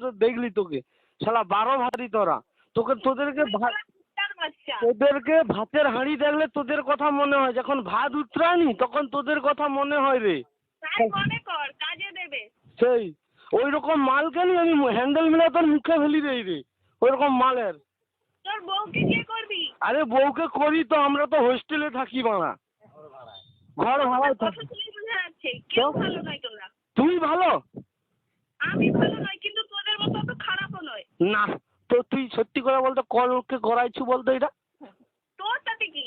মাত্র দেখলি তোকে, শালা 12 ভারী তোরা, তোদেরকে ভাতের হাঁড়ি দেখলে তোদের কথা মনে হয়, যখন ভাত উতরায়নি তখন তোদের কথা মনে হয় রে। মনে কর কাজে দেবে সেই ওই রকম মাল কেনি আমি হ্যান্ডেল মিলে তোর মুখে ফেলি দেই রে, ওই রকম মালের। তোর বউকে কি করবি? আরে বউকে করি তো, আমরা তো হোস্টেলে থাকি বাড়া, ঘর ভাড়ায় থাকি। কেউ ভালো নয় তোরা। তুই ভালো? আমি ভালো নয়, কিন্তু তোদের মতো তো খারাপও নয়। না তো তুই সত্যি করে বলতো, কলকে করাইছু বলতো এটা? তোর সাথে কি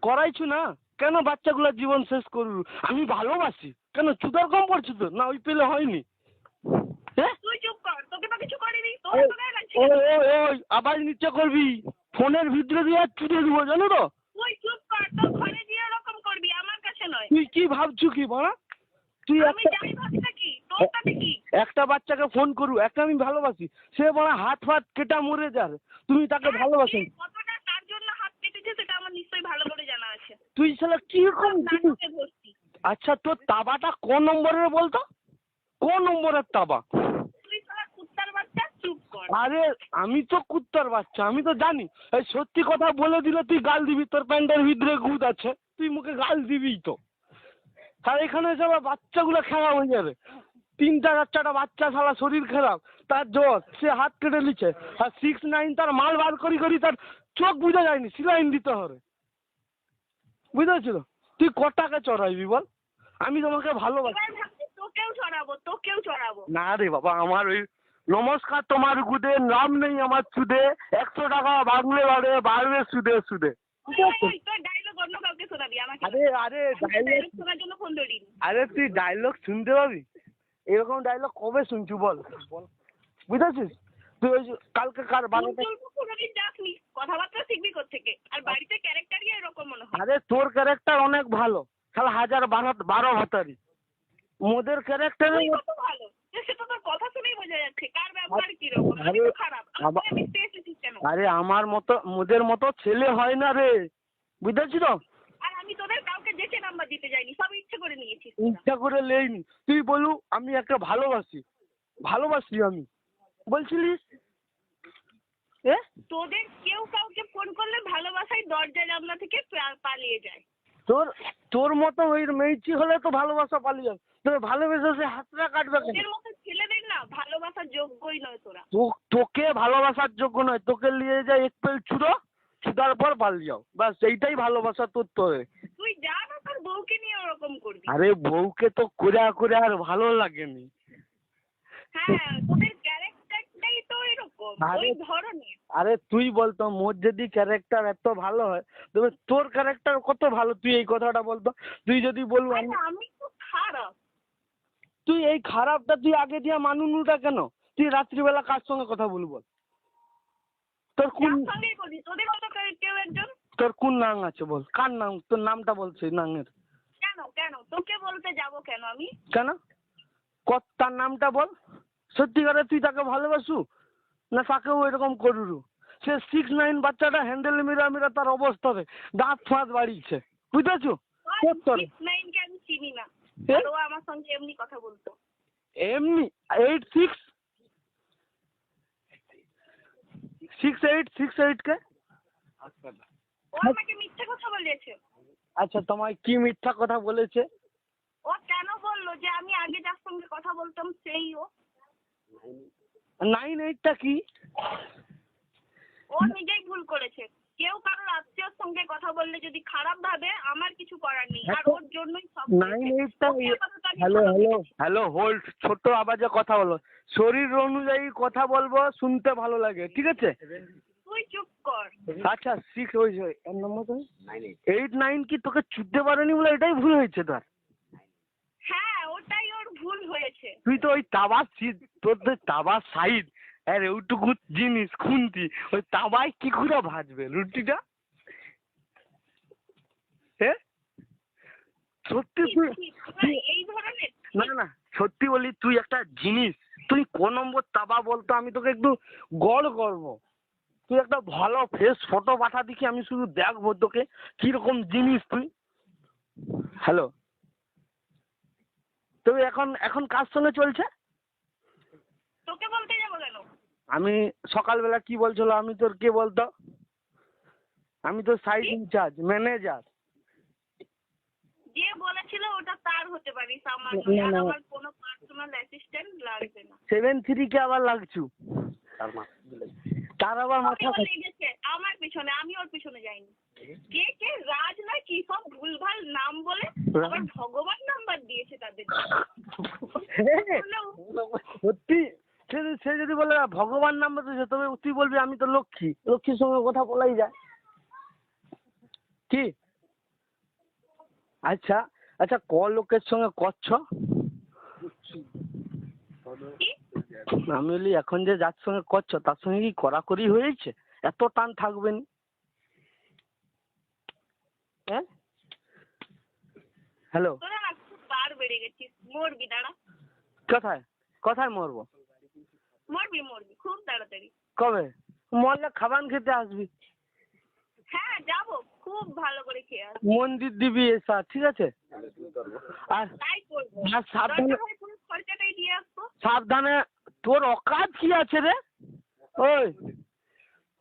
করাইছু না কেন? বাচ্চাগুলোর জীবন শেষ করবি? আমি ভালোবাসি কেন? চুদার কম পড়ছু তো না, ওই পেলে হয়নি? হ্যাঁ তুই চুপ কর, তোকে তো কিছু করিনি। ওই আওয়াজ নিচে করবি, ফোনের ভিতরে দিয়ে চুদে দিব জানো তো। তুই চুপ কর, তোর ঘরে গিয়ে এরকম করবি, আমার কাছে নয়। তুই কি ভাবছু কি বড়া? তুই আমি যাই ভাবি নাকি, তোর সাথে কি? একটা বাচ্চাকে ফোন করু, একটা আমি ভালোবাসি, সে বড় হাত ফাত কেটা মরে যার, তুমি তাকে ভালোবাসেন? কতটা তার জন্য হাত কেটেছে সেটা আমার নিশ্চয়ই ভালো করে জানা আছে। তুই শালা কি রকম? আচ্ছা তোর তাবাটা কোন নম্বরের বলতো, কোন নম্বরের তাবা? তুই শালা কুত্তার বাচ্চা, চুপ কর। আরে আমি তো কুত্তার বাচ্চা, আমি তো জানি। এই সত্যি কথা বলে দিলে তুই গাল দিবি, তোর প্যান্টের ভিতরে গুদ আছে, তুই মুখে গাল দিবি তো। আর এখানে সব বাচ্চাগুলো খেলা হয়ে যাবে, 3টা 4টা বাচ্চা, শালা শরীর খারাপ, তার জ্বর, সে হাত কেটে নিচ্ছে, আর 6-9 তার মাল বার করি তার চোখ বুঝা যায়নি, সিলাইন দিতে হবে, বুঝেছিল? তুই কটাকে চড়াইবি বল? আমি তোমাকে ভালোবাসি। তোকেও চড়াবো। না রে বাবা, আমার ওই নমস্কার তোমার গুদে, নাম নেই আমার সুদে, 100 টাকা বাড়লে বাড়ে, বাড়বে সুদে সুদে। আরে তুই ডায়লগ শুনতে পাবি, এরকম ডায়লগ কবে শুনছু বল? বুঝেছিস? তুই ওই কালকে কার বাড়িতে কথাবার্তা শিখবি কোত্থেকে? আর বাড়িতে ক্যারেক্টারই এরকম মনে হয়। আরে তোর ক্যারেক্টার অনেক ভালো, শালা 1000-12 ভাতারি, মোদের ক্যারেক্টার ভালো, সেটা তোর কথা শুনেই বোঝা যাচ্ছে কার ব্যবহার কি রকম, খারাপ। আরে আমার মতো মোদের মতো ছেলে হয় না রে, বুঝেছিস তো? আর আমি তোদের কাউকে দেখে নাম্বার দিতে যাইনি, সব ইচ্ছে করে নিয়েছিস। ইচ্ছা করে লেইনি, তুই বলু আমি একটা ভালোবাসি আমি বলছিলিস। তোদের কেউ কাউকে ফোন করলে ভালোবাসায় দরজা জানলা থেকে পালিয়ে যায়। তোর মতো ওই মেয়েছি হলে তো ভালোবাসা পালিয়ে যাবে, তোর ভালোবেসে সে হাতটা কাটবে কেন? তোদের মতো ছেলেদের না ভালোবাসার যোগ্যই নয় তোরা। তোকে ভালোবাসার যোগ্য নয়, তোকে নিয়ে যায় এক পেল চুদার পর পালিয়ে যাও, ব্যাস এইটাই ভালোবাসা তোর। তুই যা না, তোর বউকে নিয়ে ওরকম করবি। আরে বউকে তো করে আর ভালো লাগেনি। হ্যাঁ, তোদের ক্যারেক্টারটাই তো এরকম, ওই ধরনের। আরে তুই বলতো, মোর যদি ক্যারেক্টার এত ভালো হয় তবে তোর ক্যারেক্টার কত ভালো, তুই এই কথাটা বলতো। তুই যদি বলবো আমি তো খারাপ, তুই এই খারাপটা তুই আগে দিয়ে মানুনুটা কেন? তুই রাত্রিবেলা কার সঙ্গে কথা বলবো? তোর কোন সঙ্গেই বলি, তোদের মতো কেউ একজন। তোর কোন নাং আছে বল, কার নাম? তোর নামটা বলছে নাঙের। কেন তোকে বলতে যাব কেন আমি? কেন? তার নামটা বল, সত্যি করে তুই তাকে ভালোবাসু না তাকেও এরকম করু? সে 6-9 বাচ্চাটা হ্যান্ডেল মিরা তার অবস্থা রে, দাঁত ফাঁত বাড়িয়েছে, বুঝেছো? 6-9 কে আমি চিনি না, ও আমার সঙ্গে এমনি কথা বলতো। এমনি 6-8 কে? ও আমাকে মিথ্যে কথা বলেছে। আচ্ছা তোমায় কি মিথ্যা কথা বলেছে? ও কেন বললো যে আমি আগে যার সঙ্গে কথা বলতাম সেই ও? 9-8টা কি? ও নিজেই ভুল করেছে। কেউ কারোর আত্মীয়র সঙ্গে কথা বললে যদি খারাপ ভাবে, আমার কিছু করার নেই, আর ওর জন্যই সব। 9-8টা হ্যালো হোল্ড, ছোট আওয়াজে কথা বলো, শরীর অনুযায়ী কথা বলবো, শুনতে ভালো লাগে, ঠিক আছে? তুই চুপ কর। আচ্ছা 6 হয়েছে, 8-9 কি তোকে চুদতে পারেনি বলে এটাই ভুল হয়েছে তোর? হ্যাঁ, ওটাই ওর ভুল হয়েছে। তুই তো ওই তাবা তোর তো তাবা সাইড, আরে ওইটুকু জিনিস খুন্তি, ওই তাবায় কি করে ভাজবে রুটিটা? হ্যাঁ সত্যি এই ধরনের না সত্যি বলি, তুই একটা জিনিস, তুই কোন নম্বর তাবা বলতো, আমি তোকে একটু গড় করবো, তুই একটা ভালো ফ্রেশ ফটো পাঠা দেখি, আমি শুধু দেখবো তোকে কিরকম জিনিস তুই। হ্যালো, তুই এখন কার সঙ্গে চলছে? তোকে বলতে যাবো কেন? আমি সকালবেলা কি বলছিল, আমি তোর কে বলতো, আমি তো সাইট ইনচার্জ ম্যানেজার। যে বলেছিল ওটা তার হতে পারিস, আমার না, নয়। আর না। আমার কোনো পার্সোনাল অ্যাসিস্ট্যান্ট লাগবে না। 7-3 কে আবার লাগছু, তার আবার মাথা ওকেও খাচ্ছে। লেগেছে আমার পিছনে, আমি ওর পিছনে যাইনি। কে রাজ না কি সব ভুলভাল নাম বলে আবার ভগবান নাম্বার দিয়েছে তাদের। সত্যি সে যদি বলে ভগবান নাম্বার দিয়েছে, তবে তুই বলবি আমি তো লক্ষ্মী, লক্ষ্মীর সঙ্গে কথা বলাই যায় কি? আচ্ছা আচ্ছা, ক লোকের সঙ্গে করছ? কি? আমি বলি এখন যে যার সঙ্গে করছো তার সঙ্গে কি কড়াকড়ি হয়েছে? এত টান থাকবে না? হ্যাঁ, হ্যালো, তোরা না খুব বার বেড়ে গেছিস, মরবি দাঁড়া। কোথায় কোথায় মরবো? মরবি খুব তাড়াতাড়ি। কবে? মরলে খাবার খেতে আসবি, হ্যাঁ যাবো, খুব ভালো করে খেয়ে আসবো। মন্দির দিবি এসা, ঠিক আছে? আর তাই করবো, আর সাবধানে, দরকার হয় পুরো খরচাটাই দিয়ে আসবো। সাবধানে। তোর অকাজ কি আছে রে? ওই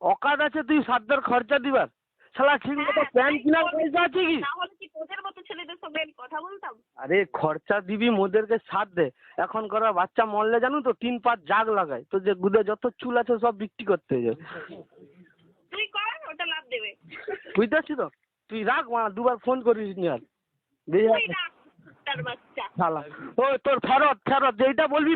অকাজ আছে তুই সাধ্যের খরচা দিবার? শালা ঠিক মতো হ্যাঁ, প্যান্ট তাই কেনার করবি। পয়সা আছে কি? তাহলে কি তোদের মতো ছেলেদের সঙ্গে আমি কথা বলতাম? আরে খরচা দিবি, মোদেরকে সাথ দে। এখন করা বাচ্চা মরলে জানো তো 3-5 জাগ লাগায়, তো যে গুদে যত চুল আছে সব বিক্রি করতে হয়ে যাবে। তুই কর, ওটা লাভ দেবে। বুঝতে পারছি তো, তুই রাখ মা, দুবার ফোন করিস নি আর। তুই রাখ তার বাচ্চা। শালা, ওই তোর ফেরত যেইটা বলবি